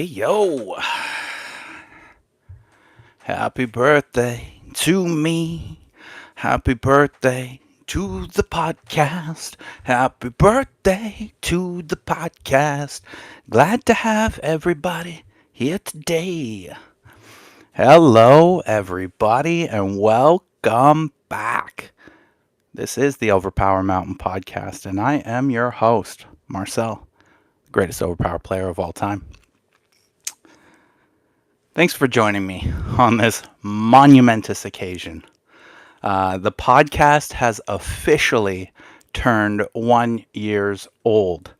Yo, happy birthday to me. Happy birthday to the podcast. Happy birthday to the podcast. Glad to have everybody here today. Hello, everybody, and welcome back. This is the Overpower Mountain podcast, and I am your host, Marcel, greatest Overpower player of all time. Thanks for joining me on this monumentous occasion. The podcast has officially turned 1 years old.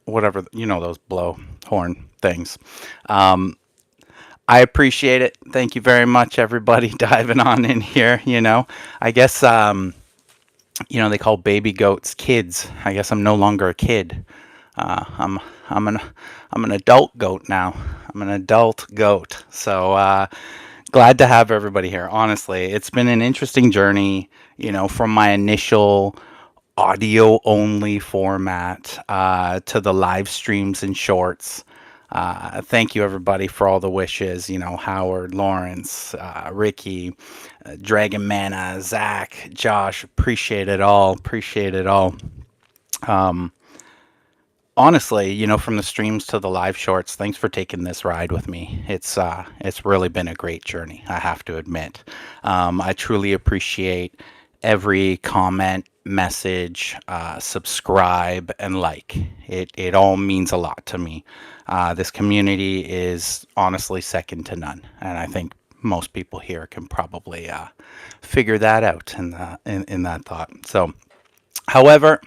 Whatever, those blow horn things. Um, I appreciate it. Thank you very much, everybody, diving on in here. I guess, they call baby goats kids. I guess I'm no longer a kid. Uh, I'm I'm an I'm an adult goat now. I'm an adult goat. So glad to have everybody here. Honestly, it's been an interesting journey. From my initial audio only format to the live streams and shorts. Thank you everybody for all the wishes. Howard, Lawrence, Ricky, Dragon Mana, Zach, Josh. Appreciate it all. Appreciate it all. Um, Honestly, from the streams to the live shorts, thanks for taking this ride with me. It's really been a great journey, I have to admit. I truly appreciate every comment, message, subscribe, and like. It all means a lot to me. This community is honestly second to none, and I think most people here can probably figure that out in that thought. So, however,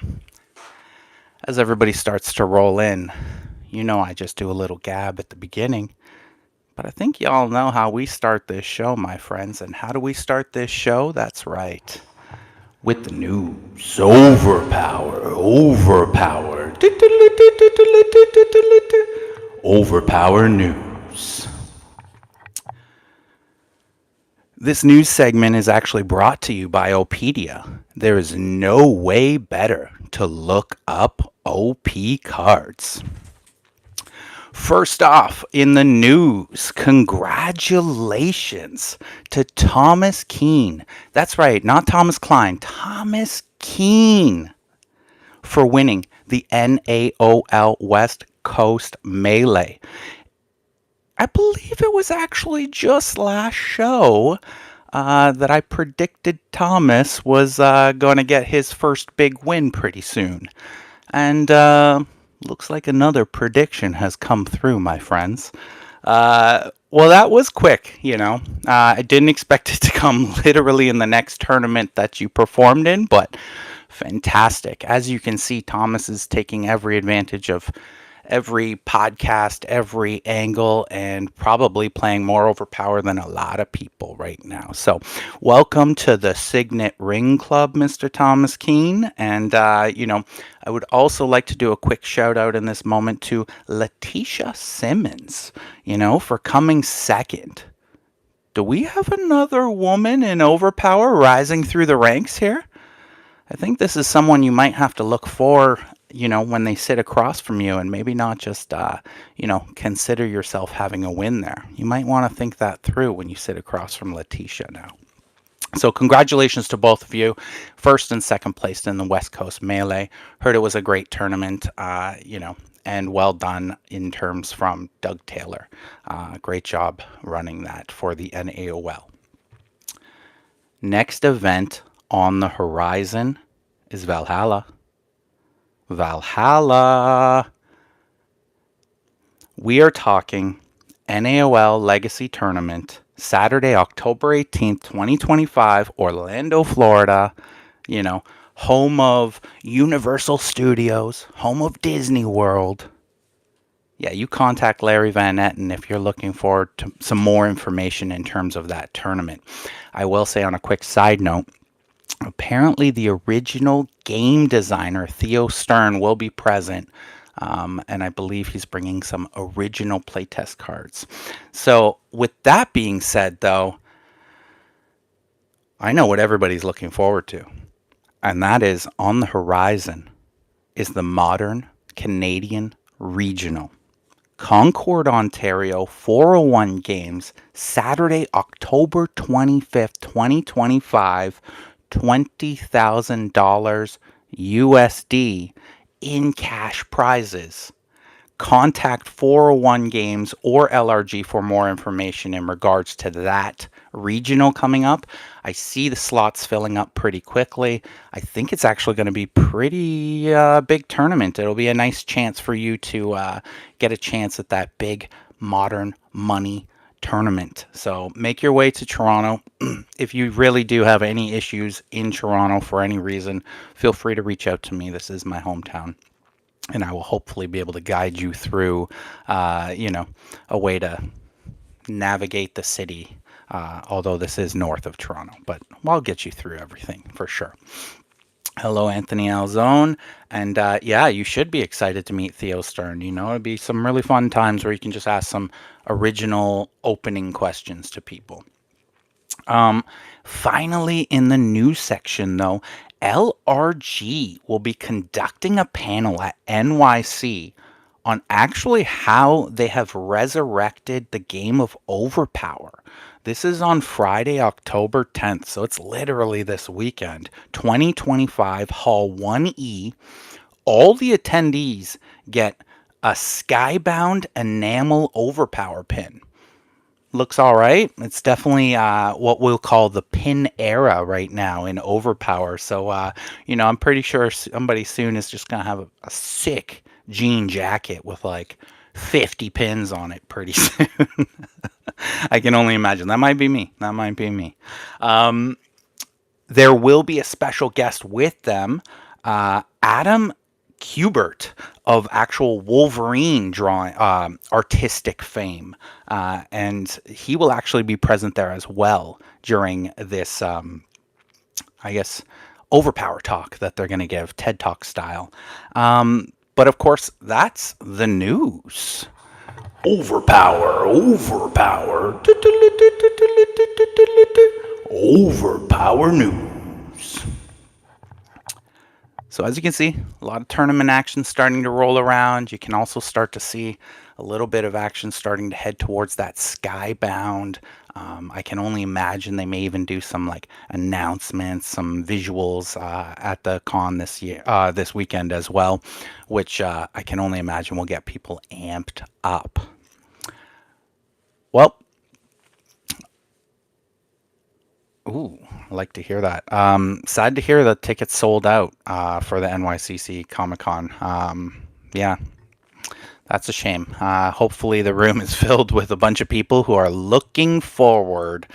as everybody starts to roll in, I just do a little gab at the beginning. But I think y'all know how we start this show, my friends. And how do we start this show? That's right. With the news. Overpower. Overpower. Overpower news. This news segment is actually brought to you by Opedia. There is no way better to look up OP cards. First off, in the news, congratulations to Thomas Keene. That's right, not Thomas Klein, Thomas Keene for winning the NAOL West Coast Melee. I believe it was actually just last show that I predicted Thomas was going to get his first big win pretty soon. And looks like another prediction has come through, my friends. Well, that was quick, I didn't expect it to come literally in the next tournament that you performed in, but fantastic. As you can see, Thomas is taking every advantage of every podcast, every angle, and probably playing more overpower than a lot of people right now. So, welcome to the Signet Ring Club, Mr. Thomas Keene. And, I would also like to do a quick shout out in this moment to Letitia Simmons, for coming second. Do we have another woman in overpower rising through the ranks here? I think this is someone you might have to look for, when they sit across from you and maybe not just, consider yourself having a win there. You might want to think that through when you sit across from Letitia now. So congratulations to both of you, first and second placed in the West Coast Melee. Heard it was a great tournament, and well done in terms from Doug Taylor. Great job running that for the NAOL. Next event on the horizon is Valhalla. Valhalla. We are talking NAOL Legacy Tournament, Saturday, October 18th, 2025, Orlando, Florida. Home of Universal Studios, home of Disney World. Yeah, you contact Larry Van Etten if you're looking forward to some more information in terms of that tournament. I will say on a quick side note, apparently the original game designer, Theo Stern, will be present. And I believe he's bringing some original playtest cards. So with that being said, though, I know what everybody's looking forward to. And that is on the horizon is the modern Canadian Regional. Concord, Ontario, 401 games, Saturday, October 25th, 2025, $20,000 USD in cash prizes. Contact 401 Games or LRG for more information in regards to that regional coming up. I see the slots filling up pretty quickly. I think it's actually going to be pretty big tournament. It'll be a nice chance for you to get a chance at that big modern money tournament. So make your way to Toronto. If you really do have any issues in Toronto for any reason, feel free to reach out to me. This is my hometown, and I will hopefully be able to guide you through, a way to navigate the city. Although this is north of Toronto, but I'll get you through everything for sure. Hello, Anthony Alzone. And yeah, you should be excited to meet Theo Stern. It'd be some really fun times where you can just ask some original opening questions to people. Finally, in the news section, though, LRG will be conducting a panel at NYC on actually how they have resurrected the game of Overpower. This is on Friday, October 10th, so it's literally this weekend. 2025, Hall 1E. All the attendees get a skybound enamel Overpower pin. Looks all right. It's definitely what we'll call the pin era right now in Overpower. So, I'm pretty sure somebody soon is just going to have a sick jean jacket with like 50 pins on it pretty soon. I can only imagine. That might be me. That might be me. There will be a special guest with them, Adam Kubert of actual Wolverine drawing artistic fame, and he will actually be present there as well during this, I guess, Overpower talk that they're going to give, TED Talk style. But of course, that's the news. Overpower, overpower, overpower news. So as you can see, a lot of tournament action starting to roll around. You can also start to see a little bit of action starting to head towards that skybound. I can only imagine they may even do some like announcements, some visuals at the con this weekend as well, which I can only imagine will get people amped up. Well, ooh, I like to hear that. Sad to hear that tickets sold out for the NYCC Comic Con. Yeah, that's a shame. Hopefully, the room is filled with a bunch of people who are looking forward.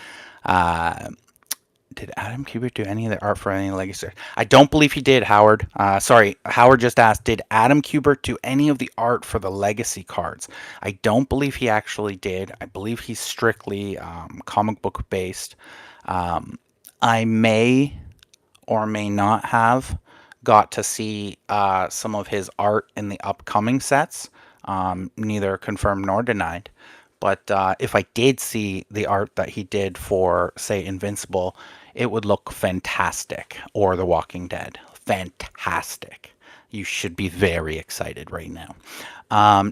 Did Adam Kubert do any of the art for any Legacy? I don't believe he did, Howard. Sorry, Howard just asked, did Adam Kubert do any of the art for the Legacy cards? I don't believe he actually did. I believe he's strictly comic book based. I may or may not have got to see some of his art in the upcoming sets. Neither confirmed nor denied. But if I did see the art that he did for, say, Invincible, it would look fantastic. Or The Walking Dead. Fantastic. You should be very excited right now.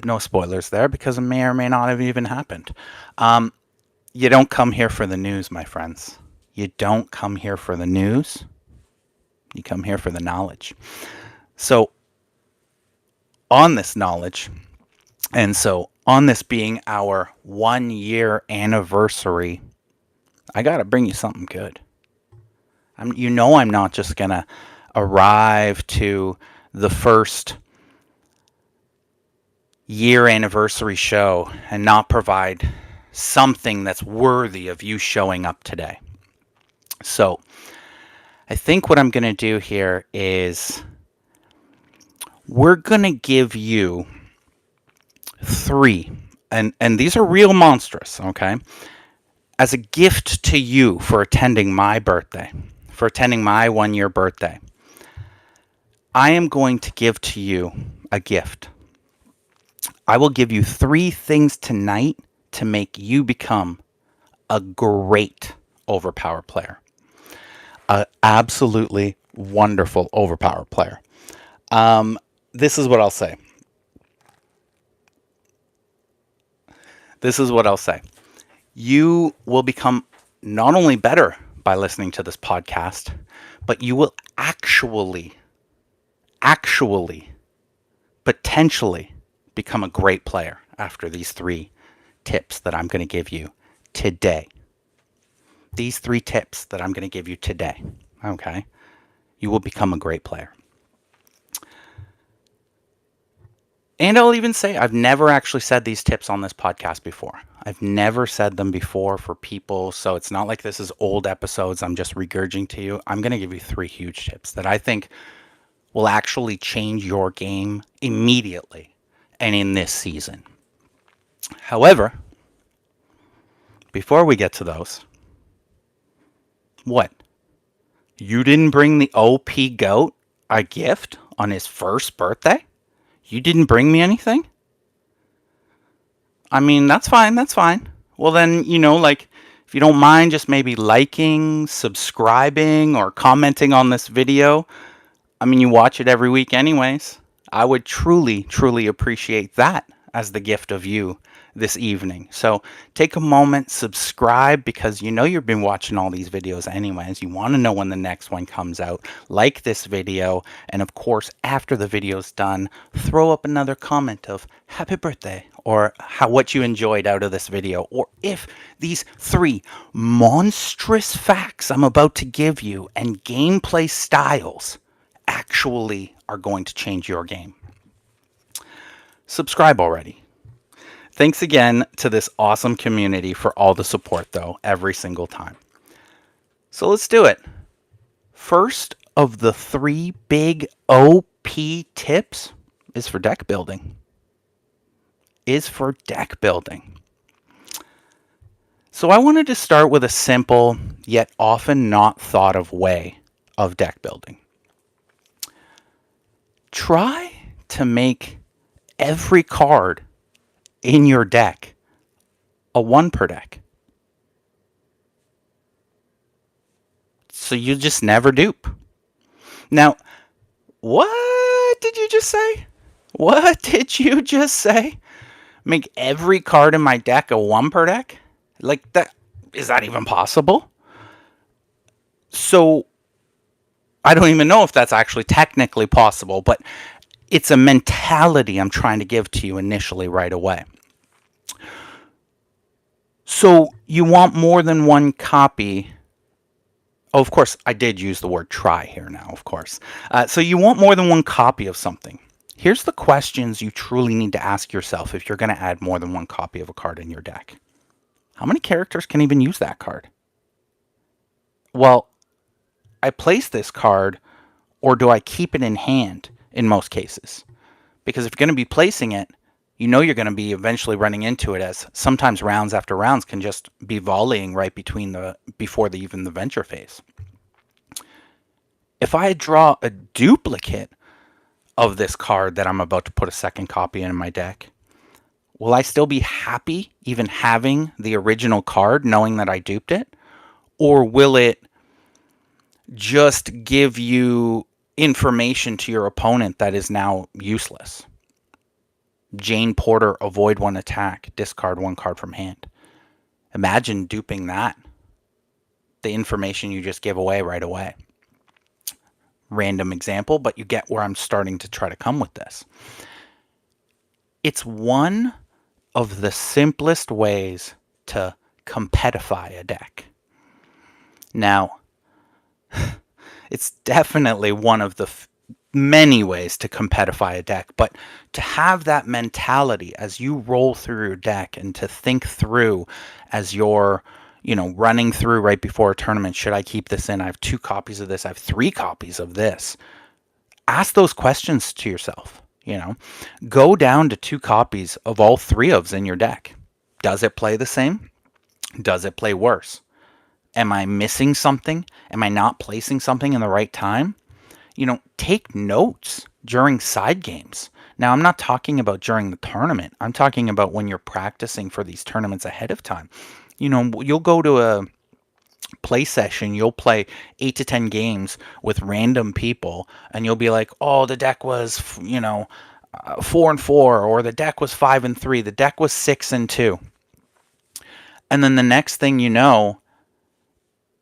No spoilers there because it may or may not have even happened. You don't come here for the news, my friends. You don't come here for the news. You come here for the knowledge. So, on this knowledge, and so on this being our 1 year anniversary, I got to bring you something good. I'm not just going to arrive to the first year anniversary show and not provide something that's worthy of you showing up today. So I think what I'm going to do here is we're going to give you 3, and these are real monstrous, okay, as a gift to you for attending my birthday, for attending my 1 year birthday. I am going to give to you a gift. I will give you 3 things tonight to make you become a great Overpower player. An absolutely wonderful Overpower player. This is what I'll say. This is what I'll say. You will become not only better by listening to this podcast, but you will actually, potentially become a great player after these three tips that I'm going to give you today. These three tips that I'm going to give you today, okay? You will become a great player. And I'll even say I've never actually said these tips on this podcast before. I've never said them before for people, so it's not like this is old episodes I'm just regurgitating to you. I'm going to give you three huge tips that I think will actually change your game immediately and in this season. However, before we get to those, what? You didn't bring the OP goat a gift on his first birthday? You didn't bring me anything? I mean, that's fine. That's fine. Well, then, like, if you don't mind just maybe liking, subscribing, or commenting on this video, I mean, you watch it every week anyways. I would truly, truly appreciate that as the gift of you this evening. So take a moment, subscribe, because you've been watching all these videos anyways. You want to know when the next one comes out. Like this video, and of course, after the video's done, throw up another comment of happy birthday or what you enjoyed out of this video, or if these three monstrous facts I'm about to give you and gameplay styles actually are going to change your game. Subscribe already. Thanks again to this awesome community for all the support, though, every single time. So let's do it. First of the three big OP tips is for deck building. So I wanted to start with a simple, yet often not thought of way of deck building. Try to make every card in your deck a 1 per deck. So you just never dupe. Now, what did you just say? What did you just say? Make every card in my deck a 1 per deck? Like that, is that even possible? So I don't even know if that's actually technically possible, but it's a mentality I'm trying to give to you initially right away. So you want more than one copy. Oh, of course, I did use the word try here now, of course. So you want more than one copy of something. Here's the questions you truly need to ask yourself if you're going to add more than one copy of a card in your deck. How many characters can even use that card? Well, I place this card, or do I keep it in hand in most cases? Because if you're going to be placing it, you're going to be eventually running into it, as sometimes rounds after rounds can just be volleying right before even the venture phase. If I draw a duplicate of this card that I'm about to put a second copy in my deck, will I still be happy even having the original card knowing that I duped it? Or will it just give you information to your opponent that is now useless? Jane Porter, avoid 1 attack, discard 1 card from hand. Imagine duping that. The information you just give away right away. Random example, but you get where I'm starting to try to come with this. It's one of the simplest ways to competitify a deck. Now, it's definitely one of the many ways to competitify a deck, but to have that mentality as you roll through your deck and to think through as you're running through right before a tournament, should I keep this in? I have 2 copies of this. I have 3 copies of this. Ask those questions to yourself. Go down to 2 copies of all 3 ofs in your deck. Does it play the same? Does it play worse? Am I missing something? Am I not placing something in the right time? Take notes during side games. Now, I'm not talking about during the tournament. I'm talking about when you're practicing for these tournaments ahead of time. You'll go to a play session, you'll play 8 to 10 games with random people, and you'll be like, oh, the deck was, 4 and 4, or the deck was 5 and 3, the deck was 6 and 2. And then the next thing you know,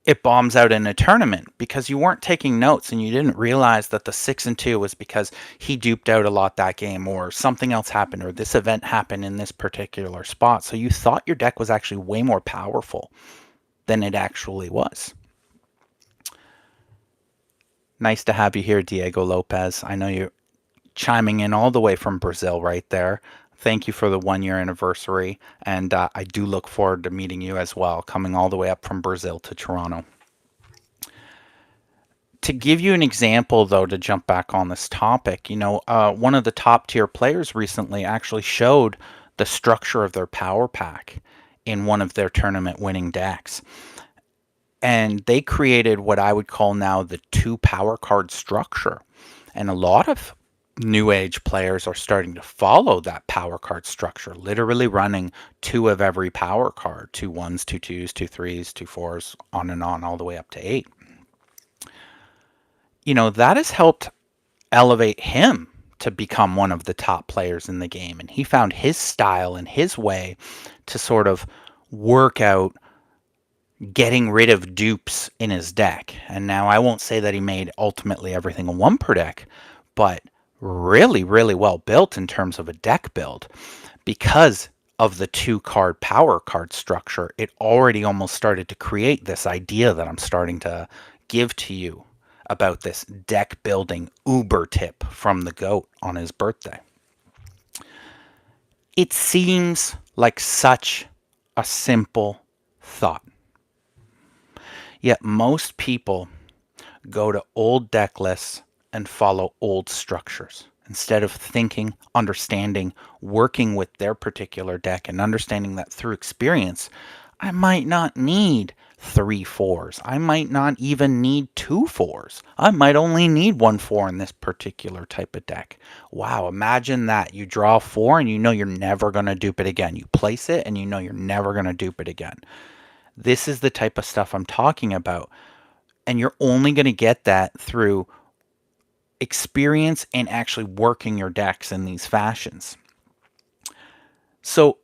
it bombs out in a tournament because you weren't taking notes and you didn't realize that the 6-2 was because he duped out a lot that game, or something else happened, or this event happened in this particular spot. So you thought your deck was actually way more powerful than it actually was. Nice to have you here, Diego Lopez. I know you're chiming in all the way from Brazil right there. Thank you for the 1 year anniversary, and I do look forward to meeting you as well, coming all the way up from Brazil to Toronto. To give you an example, though, to jump back on this topic, one of the top tier players recently actually showed the structure of their power pack in one of their tournament winning decks. And they created what I would call now the 2 power card structure. And a lot of new age players are starting to follow that power card structure, literally running 2 of every power card, 2 1s, 2 2s, 2 3s, 2 4s, on and on, all the way up to 8. That has helped elevate him to become one of the top players in the game. And he found his style and his way to sort of work out getting rid of dupes in his deck. And now I won't say that he made ultimately everything a 1 per deck, but really, really well built in terms of a deck build. Because of the 2 card power card structure, it already almost started to create this idea that I'm starting to give to you about this deck building uber tip from the GOAT on his birthday. It seems like such a simple thought. Yet most people go to old deck lists and follow old structures instead of thinking, understanding, working with their particular deck, and understanding that through experience, I might not need 3 4s. I might not even need 2 4s. I might only need 1 4 in this particular type of deck. Wow, imagine that. You draw 4 and you know you're never going to dupe it again. You place it and you know you're never going to dupe it again. This is the type of stuff I'm talking about. And you're only going to get that through experience and actually working your decks in these fashions. So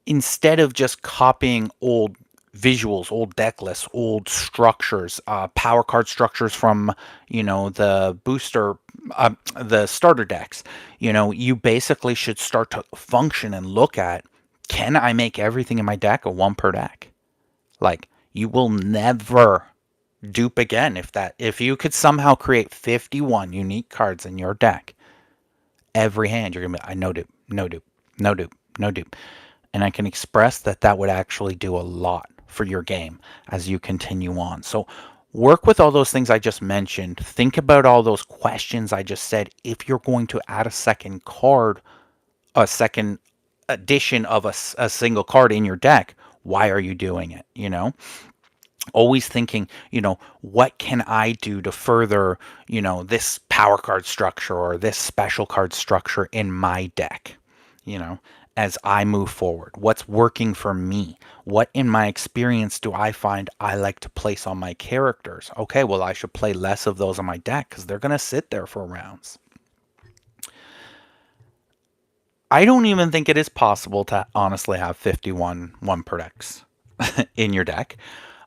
instead of just copying old visuals, old deck lists, old structures, power card structures from, the booster, the starter decks, you basically should start to function and look at, can I make everything in my deck a 1 per deck? Like, you will never dupe again if you could somehow create 51 unique cards in your deck. Every hand you're gonna be, I no dupe, no dupe, no dupe, no dupe. And I can express that would actually do a lot for your game as you continue on. So work with all those things I just mentioned. Think about all those questions I just said. If you're going to add a second card, a second edition of a single card in your deck, why are you doing it? Always thinking, what can I do to further, this power card structure or this special card structure in my deck, as I move forward? What's working for me? What in my experience do I find I like to place on my characters? Okay, well, I should play less of those on my deck because they're going to sit there for rounds. I don't even think it is possible to honestly have 51 1 per decks in your deck.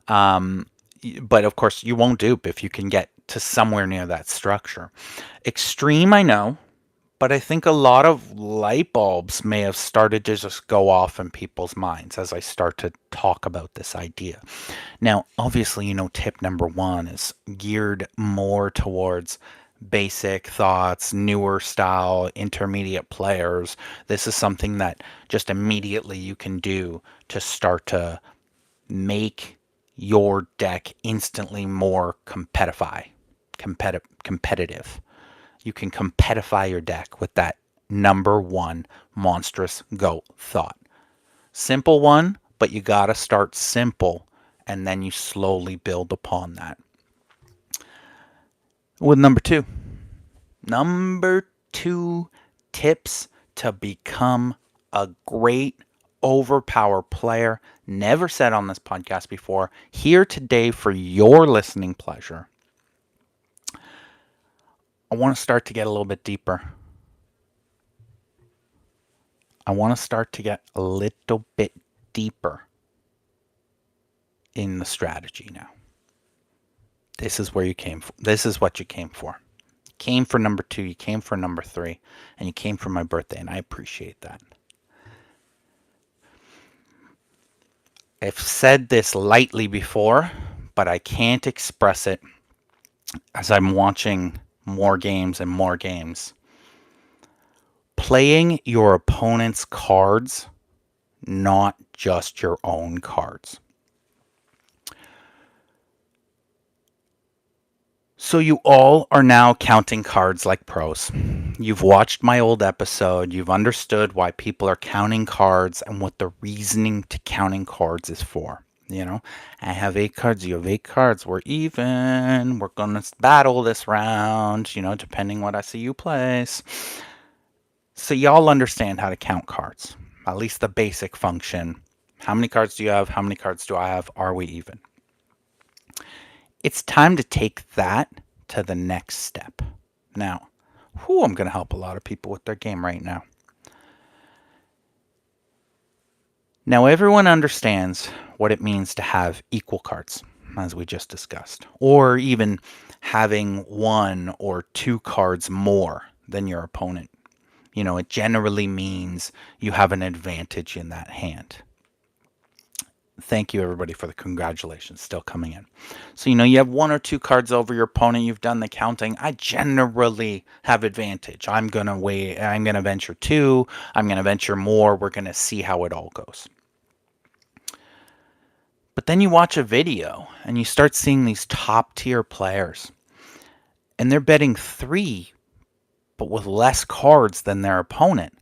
But of course, you won't dupe if you can get to somewhere near that structure. Extreme, I know, but I think a lot of light bulbs may have started to just go off in people's minds as I start to talk about this idea. Now, obviously, tip number 1 is geared more towards basic thoughts, newer style, intermediate players. This is something that just immediately you can do to start to make your deck instantly more competitive. You can competitify your deck with that number 1 monstrous GOAT thought. Simple one, but you gotta start simple and then you slowly build upon that. With number 2. Number 2 tips to become a great overpower player. Never said on this podcast before. Here today for your listening pleasure. I want to start to get a little bit deeper. I want to start to get a little bit deeper in the strategy now. This is where you came for. This is what you came for. You came for number 2, you came for number 3, and you came for my birthday, and I appreciate that. I've said this lightly before, but I can't express it as I'm watching more games and more games. Playing your opponent's cards, not just your own cards. So you all are now counting cards like pros. You've watched my old episode. You've understood why people are counting cards and what the reasoning to counting cards is for. I have 8 cards, you have 8 cards, we're even. We're going to battle this round, depending what I see you place. So y'all understand how to count cards, at least the basic function. How many cards do you have? How many cards do I have? Are we even? It's time to take that to the next step. Now, I'm going to help a lot of people with their game right now. Now, everyone understands what it means to have equal cards, as we just discussed, or even having 1 or 2 cards more than your opponent. It generally means you have an advantage in that hand. Thank you, everybody, for the congratulations still coming in. So, you have 1 or 2 cards over your opponent. You've done the counting. I generally have advantage. I'm going to venture 2. I'm going to venture more. We're going to see how it all goes. But then you watch a video and you start seeing these top tier players, and they're betting 3, but with less cards than their opponent.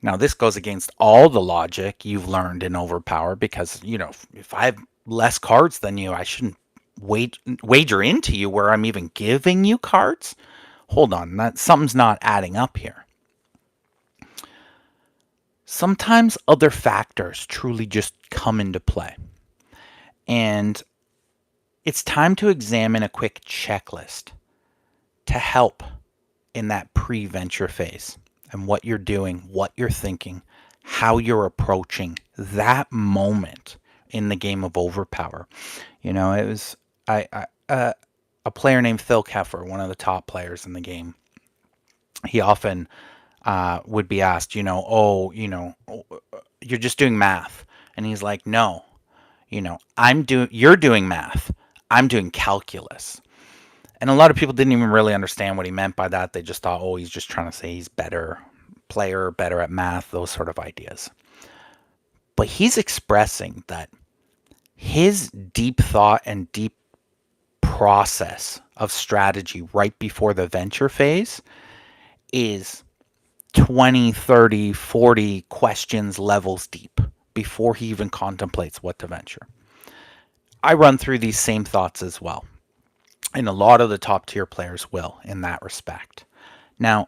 Now, this goes against all the logic you've learned in Overpower because, if I have less cards than you, I shouldn't wager into you where I'm even giving you cards. Hold on, something's not adding up here. Sometimes other factors truly just come into play. And it's time to examine a quick checklist to help in that pre-venture phase. And what you're doing, what you're thinking, how you're approaching that moment in the game of Overpower. It was a player named Phil Keffer, one of the top players in the game. He often would be asked, you're just doing math, and he's like, no, you're doing math, I'm doing calculus. And a lot of people didn't even really understand what he meant by that. They just thought, he's just trying to say he's better player, better at math, those sort of ideas. But he's expressing that his deep thought and deep process of strategy right before the venture phase is 20, 30, 40 questions levels deep before he even contemplates what to venture. I run through these same thoughts as well. And a lot of the top tier players will in that respect. Now,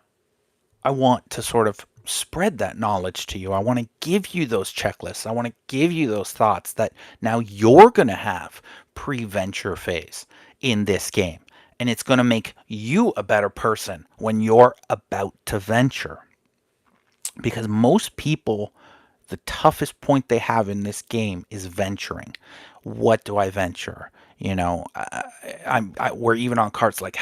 I want to sort of spread that knowledge to you. I want to give you those checklists. I want to give you those thoughts that now you're going to have pre-venture phase in this game. And it's going to make you a better person when you're about to venture. Because most people, the toughest point they have in this game is venturing. What do I venture? We're even on cards like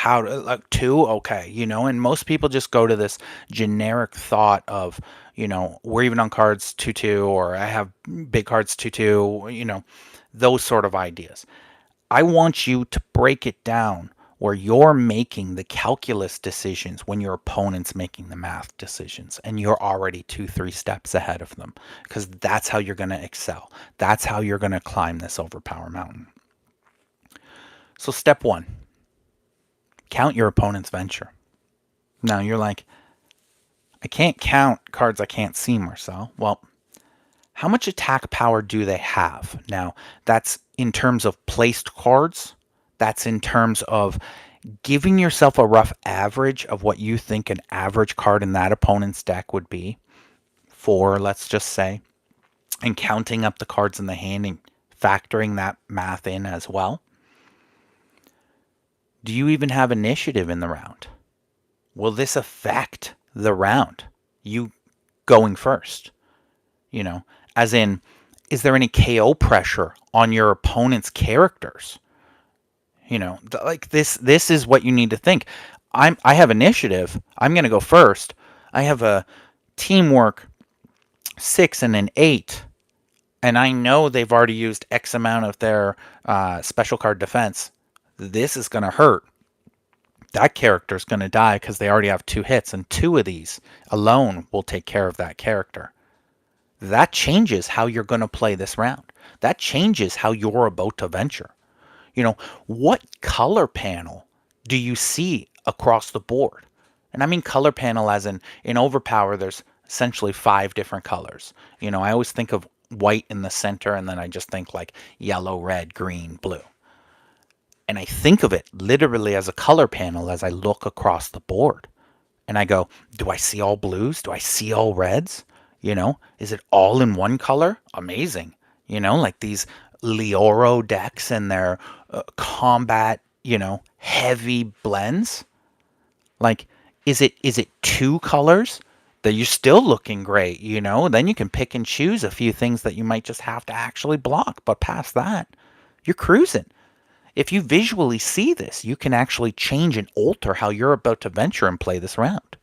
2, okay, and most people just go to this generic thought of, we're even on cards 2-2, or I have big cards 2-2, those sort of ideas. I want you to break it down where you're making the calculus decisions when your opponent's making the math decisions, and you're already 2-3 steps ahead of them, because that's how you're going to excel. That's how you're going to climb this Overpower mountain. So step 1, count your opponent's venture. Now you're like, I can't count cards I can't see, Marcel. Well, how much attack power do they have? Now, that's in terms of placed cards. That's in terms of giving yourself a rough average of what you think an average card in that opponent's deck would be. 4, let's just say. And counting up the cards in the hand and factoring that math in as well. Do you even have initiative in the round? Will this affect the round? You going first? As in, Is there any KO pressure on your opponent's characters? Like this is what you need to think. I have initiative. I'm going to go first. I have a teamwork 6 and an 8, and I know they've already used X amount of their special card defense. This is going to hurt. That character's going to die because they already have 2 hits, and 2 of these alone will take care of that character. That changes how you're going to play this round. That changes how you're about to venture. What color panel do you see across the board? And I mean color panel as in Overpower, there's essentially 5 different colors. I always think of white in the center, and then I just think like yellow, red, green, blue. And I think of it literally as a color panel as I look across the board. And I go, do I see all blues? Do I see all reds? Is it all in one color? Amazing. Like these Leoro decks and their combat, heavy blends. Like, is it 2 colors that you're still looking great? Then you can pick and choose a few things that you might just have to actually block. But past that, you're cruising. If you visually see this, you can actually change and alter how you're about to venture and play this round.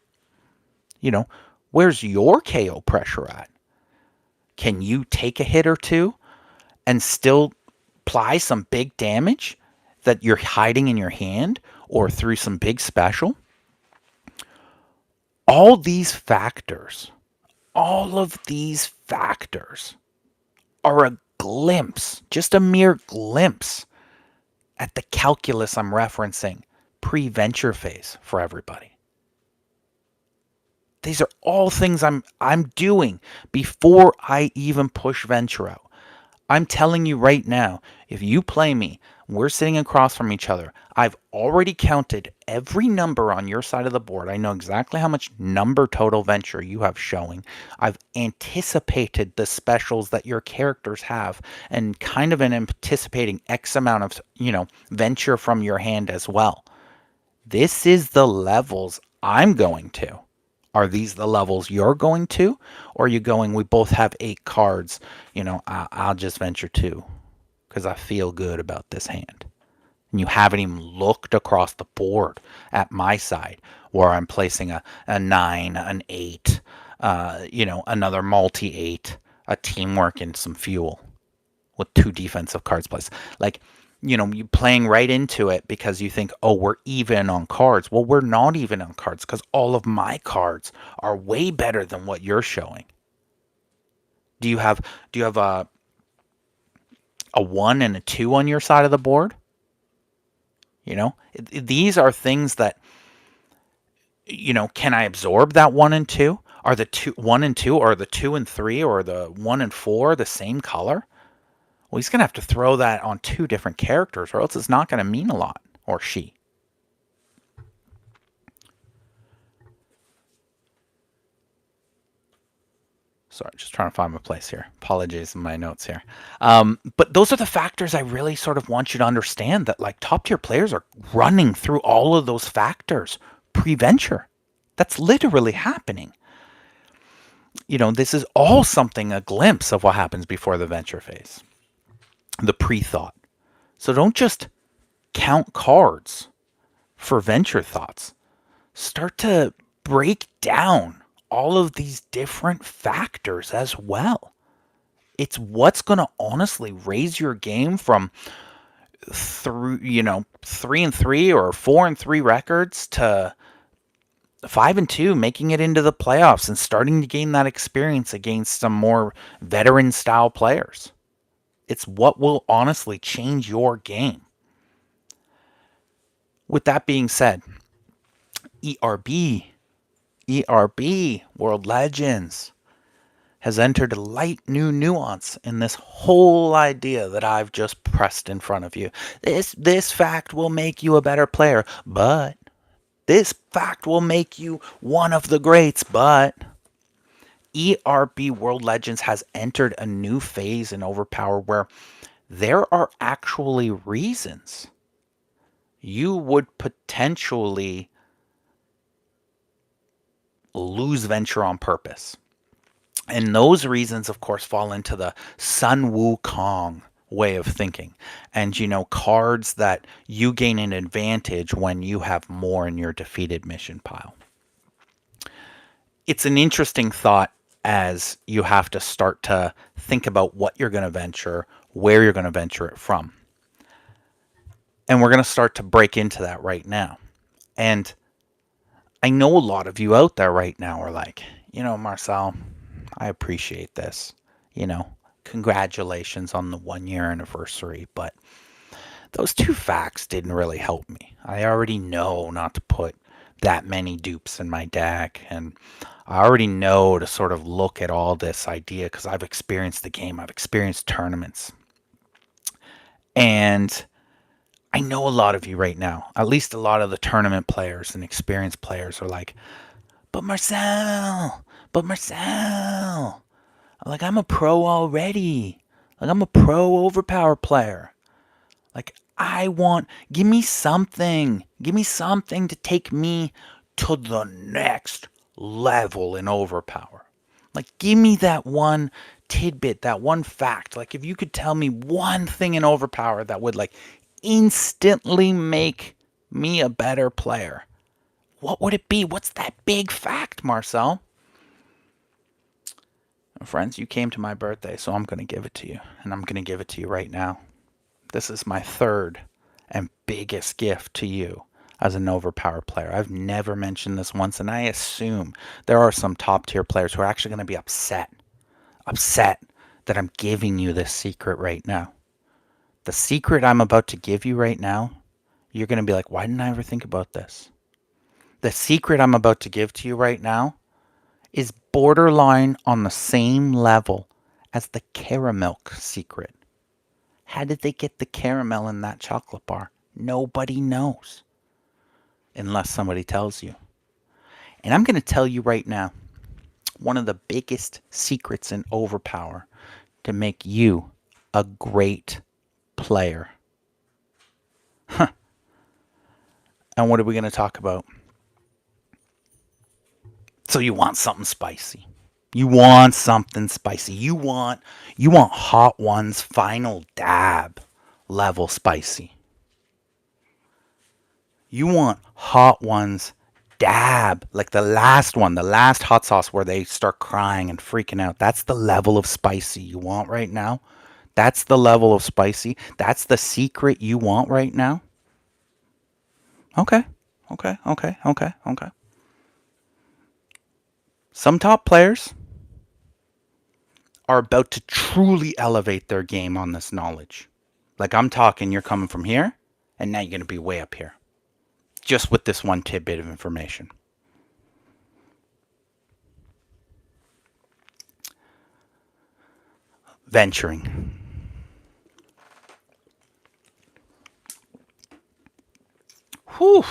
Where's your KO pressure at? Can you take a hit or 2 and still apply some big damage that you're hiding in your hand or through some big special? All of these factors are a glimpse, just a mere glimpse at the calculus I'm referencing pre-venture phase for everybody. These are all things I'm doing before I even push venture out. I'm telling you right now, if you play me, we're sitting across from each other. I've already counted every number on your side of the board. I know exactly how much number total venture you have showing. I've anticipated the specials that your characters have and kind of anticipating X amount of, venture from your hand as well. This is the levels I'm going to. Are these the levels you're going to? Or are you going, we both have 8 cards, I'll just venture 2 because I feel good about this hand. And you haven't even looked across the board at my side where I'm placing a 9, an 8, another multi-8, a teamwork, and some fuel with 2 defensive cards placed. Like, you playing right into it because you think, oh, we're even on cards. Well, we're not even on cards because all of my cards are way better than what you're showing. Do you have a 1 and a 2 on your side of the board? These are things that, can I absorb that 1 and 2? Are the 1 and 2 or the 2 and 3 or the 1 and 4 the same color? Well, he's going to have to throw that on 2 different characters or else it's not going to mean a lot. Or she. Sorry, just trying to find my place here. Apologies in my notes here. But those are the factors I really sort of want you to understand that like top tier players are running through all of those factors pre-venture. That's literally happening. This is all something, a glimpse of what happens before the venture phase. The pre-thought. So don't just count cards for venture thoughts. Start to break down all of these different factors as well. It's what's going to honestly raise your game from 3 and 3 or 4 and 3 records to 5 and 2, making it into the playoffs and starting to gain that experience against some more veteran style players. It's what will honestly change your game. With that being said, ERB, World Legends, has entered a light new nuance in this whole idea that I've just pressed in front of you. This fact will make you a better player, but this fact will make you one of the greats, but ERB World Legends has entered a new phase in Overpower where there are actually reasons you would potentially lose venture on purpose. And those reasons, of course, fall into the Sun Wukong way of thinking. And, cards that you gain an advantage when you have more in your defeated mission pile. It's an interesting thought as you have to start to think about what you're going to venture, where you're going to venture it from. And we're going to start to break into that right now. And I know a lot of you out there right now are like, Marcel, I appreciate this. Congratulations on the 1 year anniversary, but those two facts didn't really help me. I already know not to put that many dupes in my deck, and I already know to sort of look at all this idea because I've experienced the game, I've experienced tournaments. And I know a lot of you right now, at least a lot of the tournament players and experienced players are like, but Marcel, like I'm a pro already. Like I'm a pro overpower player. Like give me something. Give me something to take me to the next level in overpower. Like give me that one tidbit, that one fact. Like if you could tell me one thing in overpower that would like instantly make me a better player. What would it be? What's that big fact, Marcel? Friends, you came to my birthday, so I'm going to give it to you. And I'm going to give it to you right now. This is my third and biggest gift to you as an overpower player. I've never mentioned this once, and I assume there are some top tier players who are actually going to be upset that I'm giving you this secret right now. The secret I'm about to give you right now, you're going to be like, why didn't I ever think about this? The secret I'm about to give to you right now is borderline on the same level as the caramel secret. How did they get the caramel in that chocolate bar? Nobody knows. Unless somebody tells you. And I'm going to tell you right now, one of the biggest secrets in overpower to make you a great player. Huh. And what are we going to talk about? So you want something spicy. You want something spicy. You want Hot One's final dab level spicy. You want Hot One's dab, like the last one, the last hot sauce where they start crying and freaking out. That's the level of spicy you want right now. That's the level of spicy. That's the secret you want right now. Okay. Some top players are about to truly elevate their game on this knowledge. Like I'm talking, you're coming from here, and now you're going to be way up here. Just with this one tidbit of information. Venturing. Whew.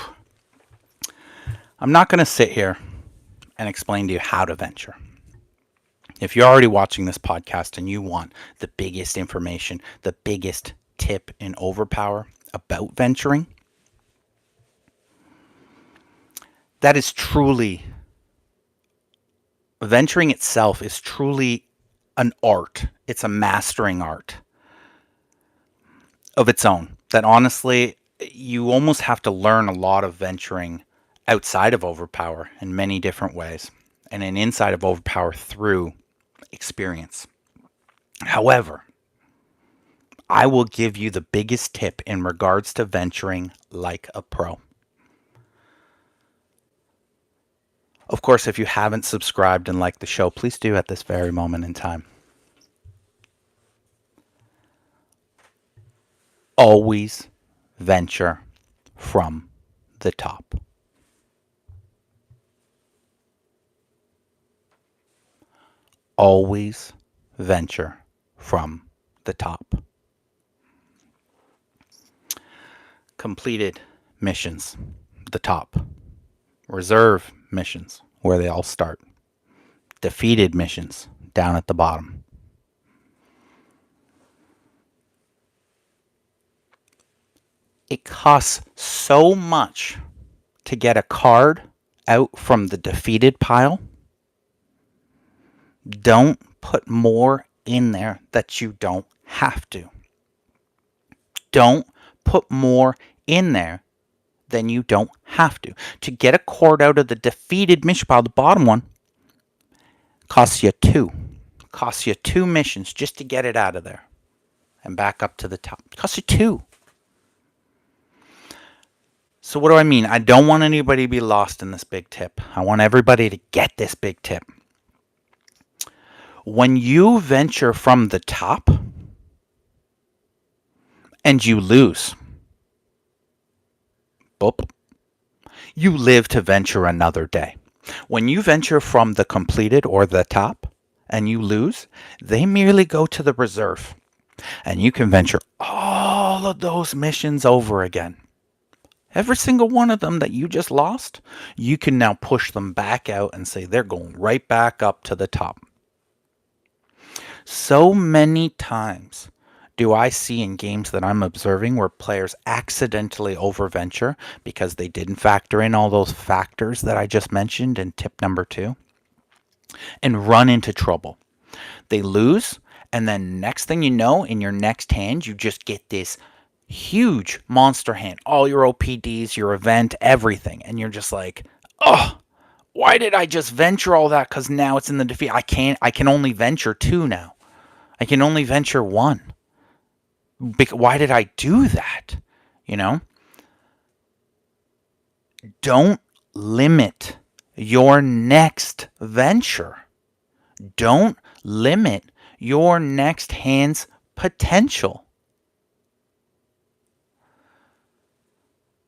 I'm not going to sit here and explain to you how to venture. If you're already watching this podcast and you want the biggest information, the biggest tip in overpower about venturing, that is truly, venturing itself is truly an art. It's a mastering art of its own. That honestly, you almost have to learn a lot of venturing outside of overpower in many different ways, and then inside of overpower through experience. However, I will give you the biggest tip in regards to venturing like a pro. Of course, if you haven't subscribed and liked the show, please do at this very moment in time. Always venture from the top. Always venture from the top. Completed missions, the top. Reserve missions, where they all start. Defeated missions, down at the bottom. It costs so much to get a card out from the defeated pile Don't put more in there that you don't have to. Don't put more in there than you don't have to. To get a cord out of the defeated mission pile, the bottom one, costs you two. Costs you 2 missions just to get it out of there and back up to the top. Costs you 2. So what do I mean? I don't want anybody to be lost in this big tip. I want everybody to get this big tip. When you venture from the top and you lose, boop, you live to venture another day. When you venture from the completed or the top and you lose, they merely go to the reserve. And you can venture all of those missions over again. Every single one of them that you just lost, you can now push them back out and say they're going right back up to the top. So many times do I see in games that I'm observing where players accidentally overventure because they didn't factor in all those factors that I just mentioned in tip number 2 and run into trouble. They lose, and then next thing you know, in your next hand, you just get this huge monster hand. All your OPDs, your event, everything. And you're just like, oh, why did I just venture all that? Because now it's in the defeat. I can only venture 2 now. I can only venture 1. Why did I do that? Don't limit your next venture. Don't limit your next hand's potential.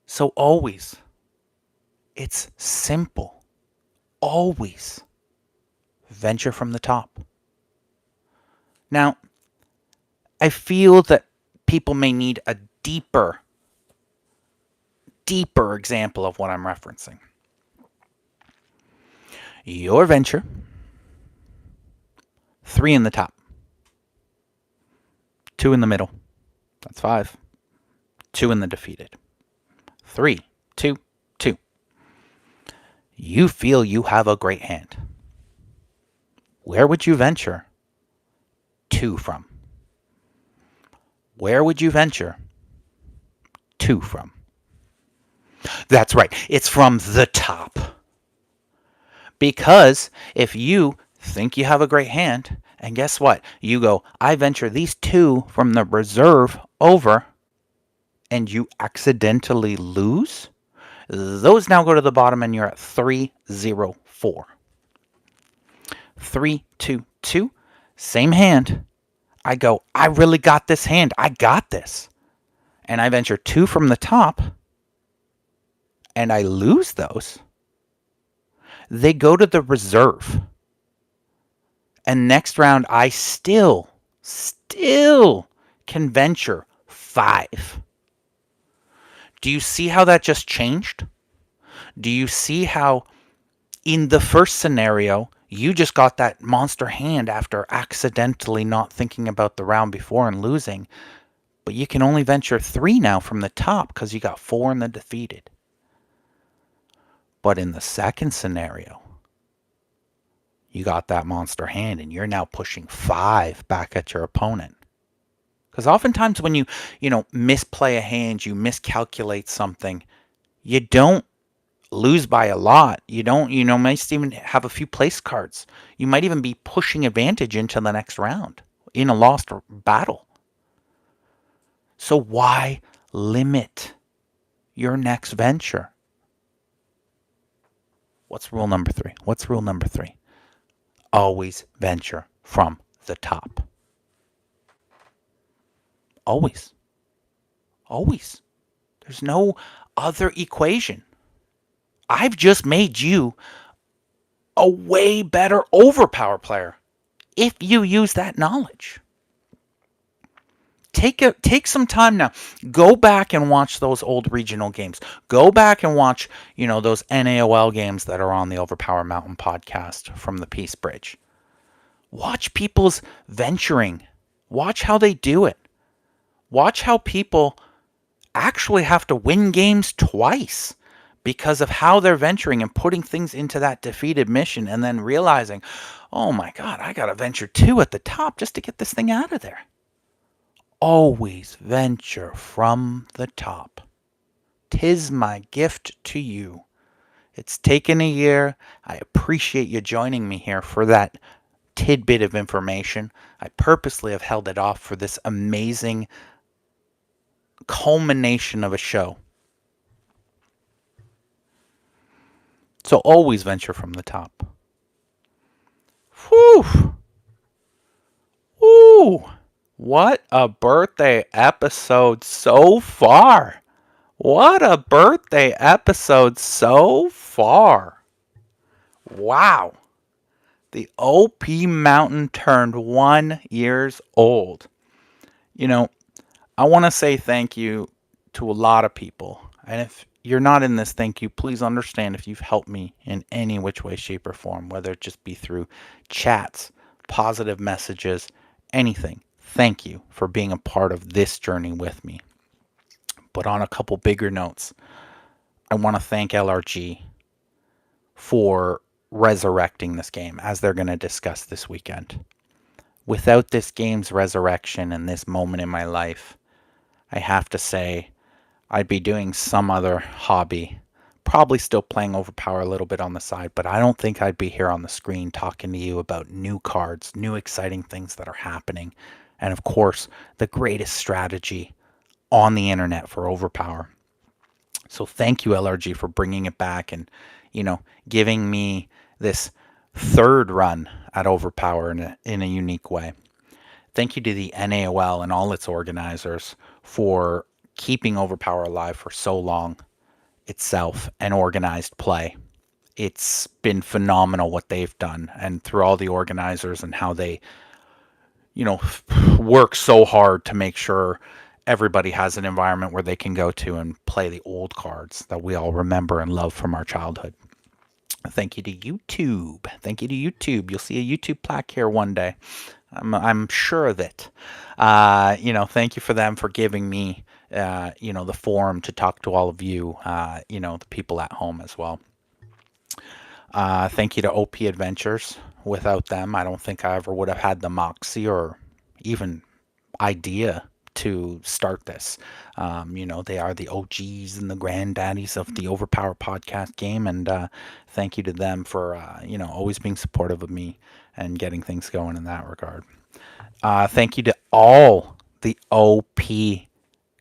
So always, it's simple. Always venture from the top. Now, I feel that people may need a deeper example of what I'm referencing. Your venture, 3 in the top, 2 in the middle, that's 5, 2 in the defeated, 3, 2, 2. You feel you have a great hand. Where would you venture 2 from? Where would you venture 2 from? That's right, it's from the top. Because if you think you have a great hand, and guess what? You go, I venture these 2 from the reserve over, and you accidentally lose, those now go to the bottom and you're at 3, 0, 4. 3, 2, 2, same hand. I go, I really got this hand. I got this. And I venture 2 from the top, and I lose those. They go to the reserve. And next round, I still can venture 5. Do you see how that just changed? Do you see how in the first scenario, you just got that monster hand after accidentally not thinking about the round before and losing, but you can only venture 3 now from the top because you got 4 in the defeated. But in the second scenario, you got that monster hand and you're now pushing 5 back at your opponent. Because oftentimes when you misplay a hand, you miscalculate something, you don't lose by a lot. You don't, might even have a few place cards. You might even be pushing advantage into the next round in a lost battle. So why limit your next venture? What's rule number 3? What's rule number 3? Always venture from the top. Always. Always. There's no other equation. I've just made you a way better overpower player if you use that knowledge. Take some time now. Go back and watch those old regional games. Go back and watch, those NAOL games that are on the Overpower Mountain podcast from the Peace Bridge. Watch people's venturing. Watch how they do it. Watch how people actually have to win games twice because of how they're venturing and putting things into that defeated mission and then realizing, oh my God, I got to venture two at the top just to get this thing out of there. Always venture from the top. 'Tis my gift to you. It's taken a year. I appreciate you joining me here for that tidbit of information. I purposely have held it off for this amazing culmination of a show. So always venture from the top. Whew! Woo! What a birthday episode so far! What a birthday episode so far! Wow! The OP Mountain turned 1 years old. You know, I want to say thank you to a lot of people. And if you're not in this, thank you. Please understand if you've helped me in any which way, shape, or form, whether it just be through chats, positive messages, anything. Thank you for being a part of this journey with me. But on a couple bigger notes, I want to thank LRG for resurrecting this game, as they're going to discuss this weekend. Without this game's resurrection and this moment in my life, I have to say I'd be doing some other hobby. Probably still playing Overpower a little bit on the side, but I don't think I'd be here on the screen talking to you about new cards, new exciting things that are happening, and of course, the greatest strategy on the internet for Overpower. So thank you, LRG, for bringing it back and, giving me this third run at Overpower in a unique way. Thank you to the NAOL and all its organizers for keeping Overpower alive for so long itself and organized play. It's been phenomenal what they've done, and through all the organizers and how they, work so hard to make sure everybody has an environment where they can go to and play the old cards that we all remember and love from our childhood. Thank you to YouTube. Thank you to YouTube. You'll see a YouTube plaque here one day. I'm sure of it. Thank you for them for giving me, the forum to talk to all of you, the people at home as well. Thank you to OP Adventures. Without them, I don't think I ever would have had the moxie or even idea to start this. They are the OGs and the granddaddies of the Overpower podcast game, and thank you to them for, always being supportive of me and getting things going in that regard. Thank you to all the OP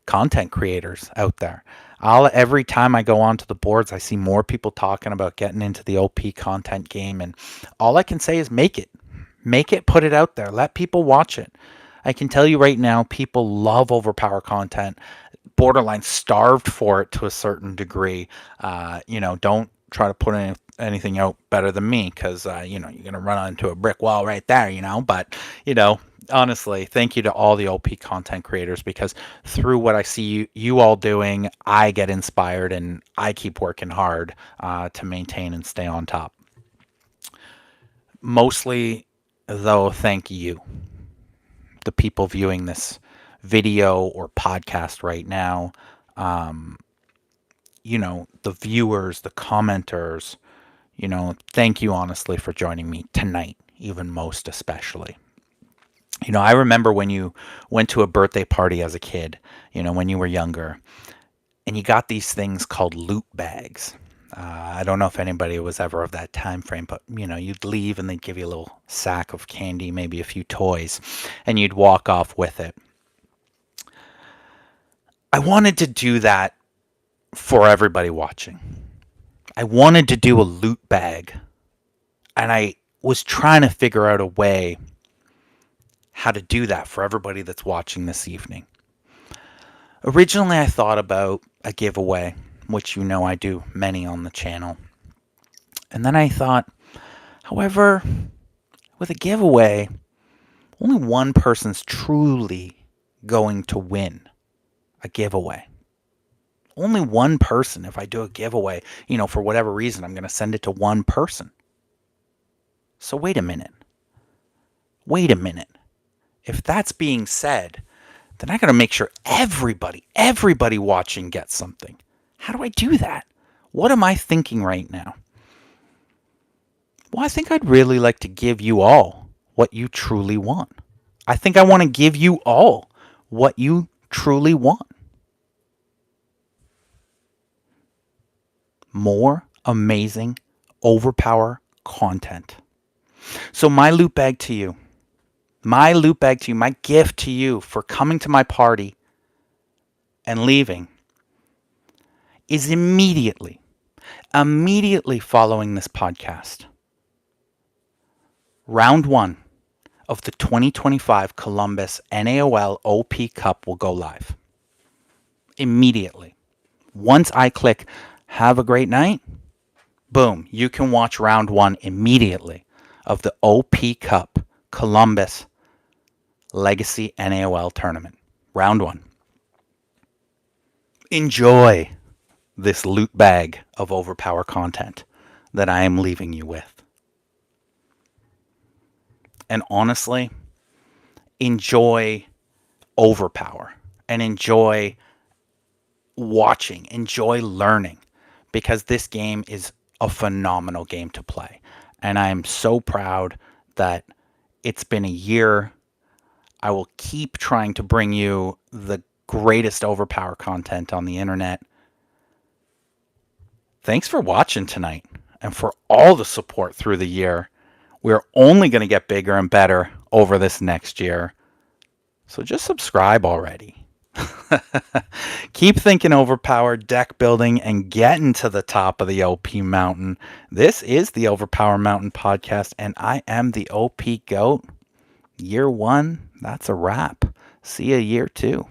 content creators out there. Every time I go onto the boards, I see more people talking about getting into the OP content game, and all I can say is make it, put it out there, let people watch it. I can tell you right now, people love Overpower content, borderline starved for it to a certain degree. Don't try to put anything out better than me, because you're gonna run into a brick wall right there. But honestly, thank you to all the OP content creators, because through what I see you all doing, I get inspired and I keep working hard to maintain and stay on top. Mostly, though, thank you, the people viewing this video or podcast right now. The viewers, the commenters, thank you honestly for joining me tonight, even most especially. I remember when you went to a birthday party as a kid, when you were younger, and you got these things called loot bags. I don't know if anybody was ever of that time frame, but you'd leave and they'd give you a little sack of candy, maybe a few toys, and you'd walk off with it. I wanted to do that for everybody watching. I wanted to do a loot bag, and I was trying to figure out a way how to do that for everybody that's watching this evening. Originally, I thought about a giveaway, which I do many on the channel. And then I thought, however, with a giveaway, only one person's truly going to win a giveaway. Only one person. If I do a giveaway, for whatever reason, I'm going to send it to one person. So wait a minute. If that's being said, then I got to make sure everybody watching gets something. How do I do that? What am I thinking right now? Well, I think I'd really like to give you all what you truly want. I think I want to give you all what you truly want. More amazing overpower content. So my loot bag to you, my gift to you for coming to my party and leaving is immediately following this podcast. Round 1 of the 2025 Columbus NAOL OP Cup will go live. Immediately. Once I click have a great night, boom, you can watch round 1 immediately of the OP Cup Columbus Legacy NAOL tournament. Round 1. Enjoy this loot bag of overpower content that I am leaving you with. And honestly, enjoy overpower and enjoy watching, enjoy learning, because this game is a phenomenal game to play. And I am so proud that it's been a year. I will keep trying to bring you the greatest overpower content on the internet. Thanks for watching tonight and for all the support through the year. We're only going to get bigger and better over this next year. So just subscribe already. Keep thinking overpower, deck building, and getting to the top of the OP mountain. This is the Overpower Mountain Podcast, and I am the OP GOAT. Year 1, that's a wrap. See you year 2.